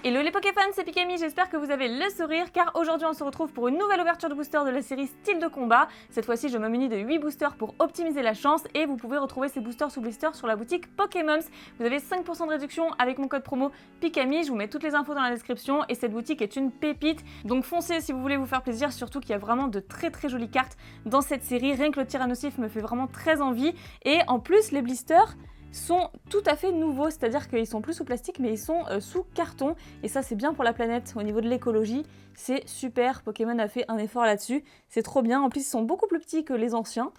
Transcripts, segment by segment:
Hello les Pokéfans, c'est Pikami, j'espère que vous avez le sourire car aujourd'hui on se retrouve pour une nouvelle ouverture de booster de la série Style de combat. Cette fois-ci je me munis de 8 boosters pour optimiser la chance et vous pouvez retrouver ces boosters sous blister sur la boutique Pokémons. Vous avez 5% de réduction avec mon code promo Pikami, je vous mets toutes les infos dans la description et cette boutique est une pépite. Donc foncez si vous voulez vous faire plaisir, surtout qu'il y a vraiment de très jolies cartes dans cette série. Rien que le Tyrannosif me fait vraiment très envie et en plus les blisters sont tout à fait nouveaux, c'est-à-dire qu'ils sont plus sous plastique mais ils sont sous carton et ça c'est bien pour la planète au niveau de l'écologie, c'est super, Pokémon a fait un effort là-dessus, c'est trop bien, en plus ils sont beaucoup plus petits que les anciens,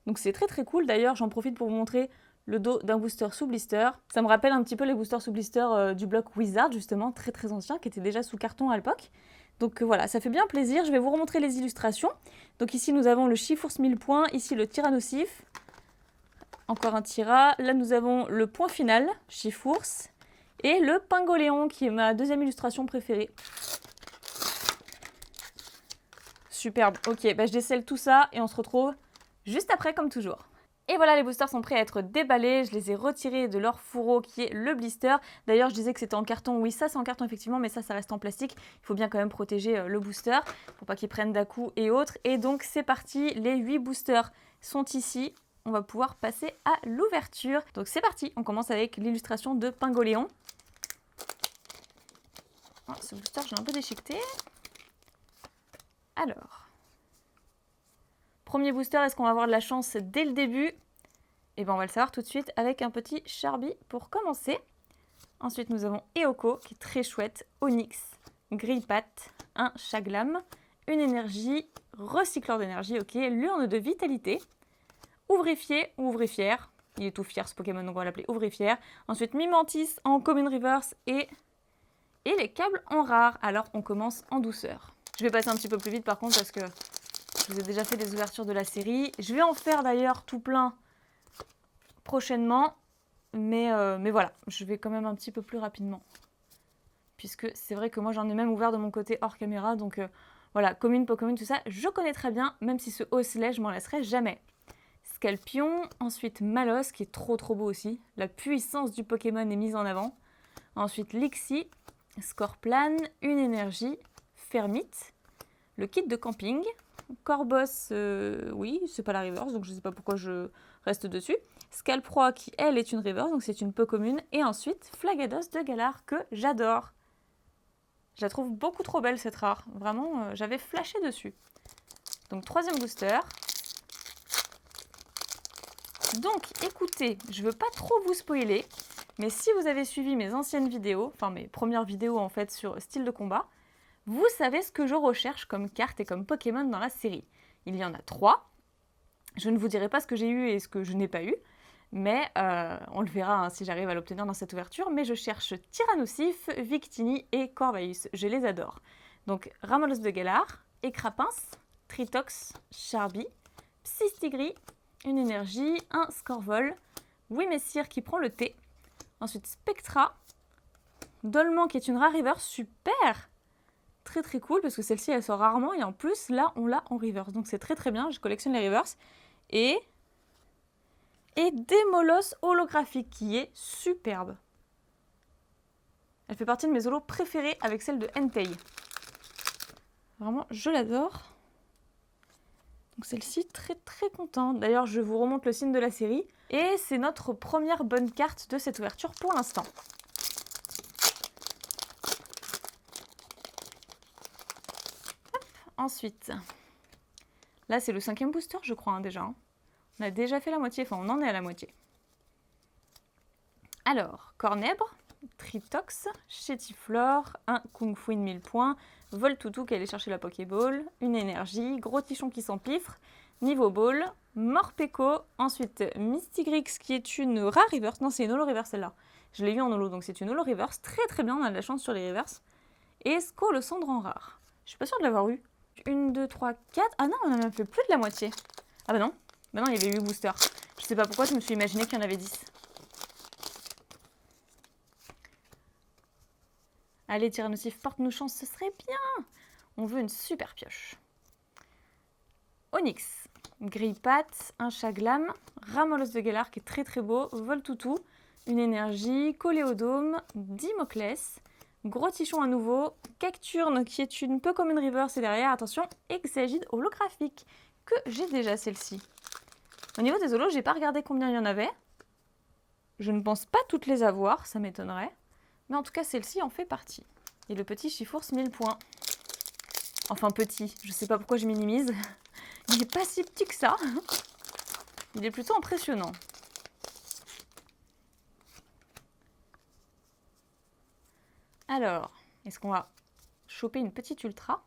donc c'est très cool. D'ailleurs j'en profite pour vous montrer le dos d'un booster sous blister, ça me rappelle un petit peu les boosters sous blister du bloc Wizard justement, très ancien, qui était déjà sous carton à l'époque. Donc voilà, ça fait bien plaisir, je vais vous remontrer les illustrations. Donc ici nous avons le Chifours 1000 points, ici le Tyrannosif. Encore un Tyra. Là, nous avons le point final, Chifours, et le Pingoléon, qui est ma deuxième illustration préférée. Superbe. Ok, je décèle tout ça et on se retrouve juste après, comme toujours. Et voilà, les boosters sont prêts à être déballés. Je les ai retirés de leur fourreau, qui est le blister. D'ailleurs, je disais que c'était en carton. Oui, ça, c'est en carton, effectivement, mais ça reste en plastique. Il faut bien quand même protéger le booster pour pas qu'il prenne d'à-coups et autres. Et donc, c'est parti. Les 8 boosters sont ici. On va pouvoir passer à l'ouverture. Donc c'est parti, on commence avec l'illustration de Pingoléon. Oh, ce booster, je l'ai un peu déchiqueté. Alors, premier booster, est-ce qu'on va avoir de la chance dès le début? Eh bien, on va le savoir tout de suite avec un petit Charby pour commencer. Ensuite, nous avons Eoko, qui est très chouette. Onyx, Grillpat, un Chaglam, une énergie, recycleur d'énergie, ok, l'urne de vitalité. Ouvrifié ou Ouvrifière, il est tout fier ce Pokémon donc on va l'appeler Ouvrifière. Ensuite Mimantis en Common Reverse et les câbles en rare. Alors on commence en douceur. Je vais passer un petit peu plus vite par contre parce que je vous ai déjà fait des ouvertures de la série. Je vais en faire d'ailleurs tout plein prochainement, mais voilà, je vais quand même un petit peu plus rapidement. Puisque c'est vrai que moi j'en ai même ouvert de mon côté hors caméra, donc voilà, commune, Pokémon, tout ça, je connais très bien, même si ce Osselet, je m'en laisserai jamais. Scalpion, ensuite Malos qui est trop beau aussi. La puissance du Pokémon est mise en avant. Ensuite Lixie, Scorplan, une énergie, Fermite, le kit de camping, Corboss, oui, c'est pas la reverse donc je sais pas pourquoi je reste dessus. Scalproie qui elle est une reverse donc c'est une peu commune. Et ensuite Flagados de Galar que j'adore. Je la trouve beaucoup trop belle cette rare. Vraiment, j'avais flashé dessus. Donc troisième booster. Donc écoutez, je veux pas trop vous spoiler, mais si vous avez suivi mes anciennes vidéos, enfin mes premières vidéos en fait sur Style de combat, vous savez ce que je recherche comme carte et comme Pokémon dans la série. Il y en a 3. Je ne vous dirai pas ce que j'ai eu et ce que je n'ai pas eu, mais on le verra hein, si j'arrive à l'obtenir dans cette ouverture, mais je cherche Tyrannosif, Victini et Corvaeus, je les adore. Donc Ramolos de Galar, Écrapins, Tritox, Charby, Psystigris, une énergie, un Scorvol, Wimessir qui prend le T, ensuite Spectra, Dolman qui est une rare reverse, super, très cool parce que celle-ci elle sort rarement et en plus là on l'a en reverse, donc c'est très bien, je collectionne les reverses, et Démolos holographique qui est superbe. Elle fait partie de mes holos préférés avec celle de Entei. Vraiment, je l'adore. Donc celle-ci, très contente. D'ailleurs, je vous remonte le signe de la série. Et c'est notre première bonne carte de cette ouverture pour l'instant. Ensuite, là c'est le 5e booster, je crois, hein, déjà. Hein. On a déjà fait la moitié, enfin on en est à la moitié. Alors, Cornèbre, Tritox, Chétiflore, un Kung Fu 1000 points, Voltoutou qui allait chercher la Pokéball, une énergie, Gros Tichon qui s'empiffre, Niveau Ball, Morpeko, ensuite Mystigrix qui est une rare reverse, non c'est une holo reverse celle-là, je l'ai eu en holo donc c'est une holo reverse, très bien, on a de la chance sur les reverses, et Skolosandre en rare, je suis pas sûre de l'avoir eu, 1, 2, 3, 4, ah non on a même fait plus de la moitié, ah bah non, il y avait 8 boosters, je sais pas pourquoi je me suis imaginé qu'il y en avait 10. Allez, Tyrannosif, porte-nous chance, ce serait bien. On veut une super pioche. Onyx, Grillpat, un Chaglam, Ramolos de Galar qui est très beau, Voltoutou, une énergie, Coléodome, Dimoclès, Gros tichon à nouveau, Cacturne qui est une peu comme une reverse et derrière, attention, Exagide holographique, que j'ai déjà celle-ci. Au niveau des holos, j'ai pas regardé combien il y en avait. Je ne pense pas toutes les avoir, ça m'étonnerait. Mais en tout cas, celle-ci en fait partie. Et le petit Chifours 1000 points. Enfin petit, je sais pas pourquoi je minimise. Il n'est pas si petit que ça. Il est plutôt impressionnant. Alors, est-ce qu'on va choper une petite ultra?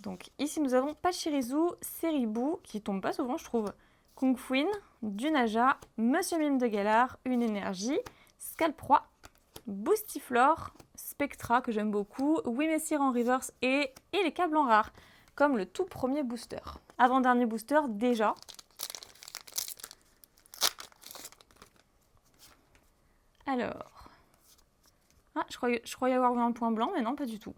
Donc ici nous avons Pachirisu, Seribou, qui tombe pas souvent je trouve, Kung Fuin, Dunaja, Monsieur Mime de Galar, une énergie, Scalproie, Boostiflore, Spectra que j'aime beaucoup, Wimessir en reverse et les câbles en rare, comme le tout premier booster. Avant-dernier booster déjà. Alors, je croyais avoir vu un point blanc, mais non, pas du tout.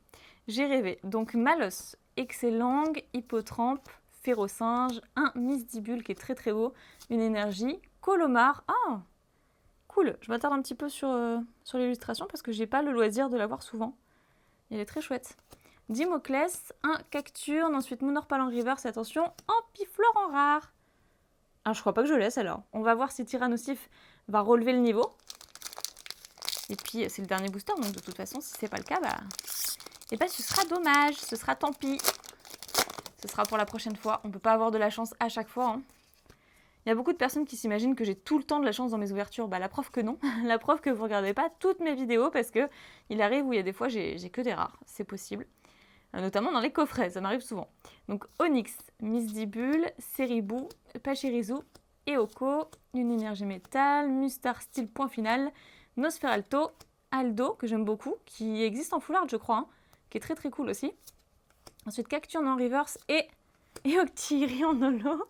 J'ai rêvé. Donc Malos, Excellent, Hippotrampe, Férocinge, un Misdibule qui est très très beau, une énergie, Colomar. Ah, cool. Je m'attarde un petit peu sur l'illustration parce que j'ai pas le loisir de la voir souvent. Elle est très chouette. Dimoclès, un Cacturne, ensuite Monorpal en reverse, attention, Ampiflore en rare. Ah, je crois pas que je laisse alors. On va voir si Tyrannosif va relever le niveau. Et puis c'est le dernier booster, donc de toute façon, si c'est pas le cas, et ce sera dommage, ce sera tant pis. Ce sera pour la prochaine fois. On peut pas avoir de la chance à chaque fois. Hein. Il y a beaucoup de personnes qui s'imaginent que j'ai tout le temps de la chance dans mes ouvertures. La preuve que non. La preuve que vous regardez pas toutes mes vidéos parce que il arrive où il y a des fois j'ai que des rares. C'est possible. Notamment dans les coffrets, ça m'arrive souvent. Donc Onyx, Misdibule, Seribou, Pachirisu, Eoko, une énergie métal, Mustar style point final, Nosferalto, Aldo, que j'aime beaucoup, qui existe en full art je crois, qui est très très cool aussi. Ensuite Cacturne en reverse et Octillerie en holo.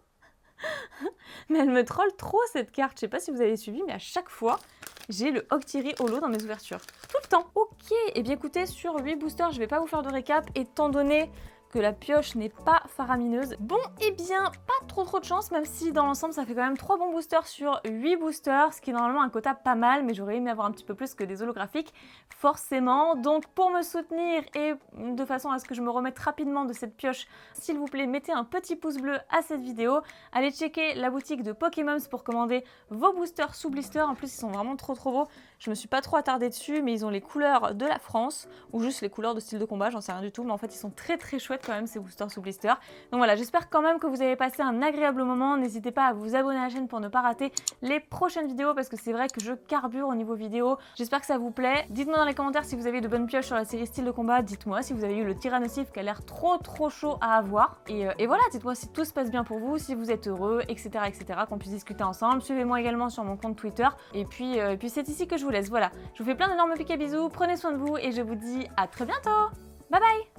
Mais elle me troll trop cette carte, je sais pas si vous avez suivi, mais à chaque fois, j'ai le Octillerie holo dans mes ouvertures. Tout le temps. Ok, et bien écoutez, sur 8 boosters, je vais pas vous faire de récap, étant donné que la pioche n'est pas faramineuse. Bon, et bien, pas trop de chance, même si dans l'ensemble, ça fait quand même 3 bons boosters sur 8 boosters, ce qui est normalement un quota pas mal, mais j'aurais aimé avoir un petit peu plus que des holographiques, forcément. Donc, pour me soutenir et de façon à ce que je me remette rapidement de cette pioche, s'il vous plaît, mettez un petit pouce bleu à cette vidéo. Allez checker la boutique de Pokémon pour commander vos boosters sous blister. En plus, ils sont vraiment trop beaux. Je me suis pas trop attardée dessus, mais ils ont les couleurs de la France, ou juste les couleurs de style de combat, j'en sais rien du tout, mais en fait, ils sont très chouettes quand même ces boosters sous blister. Donc voilà, j'espère quand même que vous avez passé un agréable moment. N'hésitez pas à vous abonner à la chaîne pour ne pas rater les prochaines vidéos parce que c'est vrai que je carbure au niveau vidéo. J'espère que ça vous plaît. Dites-moi dans les commentaires si vous avez de bonnes pioches sur la série style de combat. Dites-moi si vous avez eu le Tyrannosif qui a l'air trop chaud à avoir. Et voilà, dites-moi si tout se passe bien pour vous, si vous êtes heureux, etc. qu'on puisse discuter ensemble. Suivez-moi également sur mon compte Twitter. Et puis c'est ici que je vous laisse. Voilà, je vous fais plein d'énormes pics à bisous. Prenez soin de vous et je vous dis à très bientôt. Bye bye.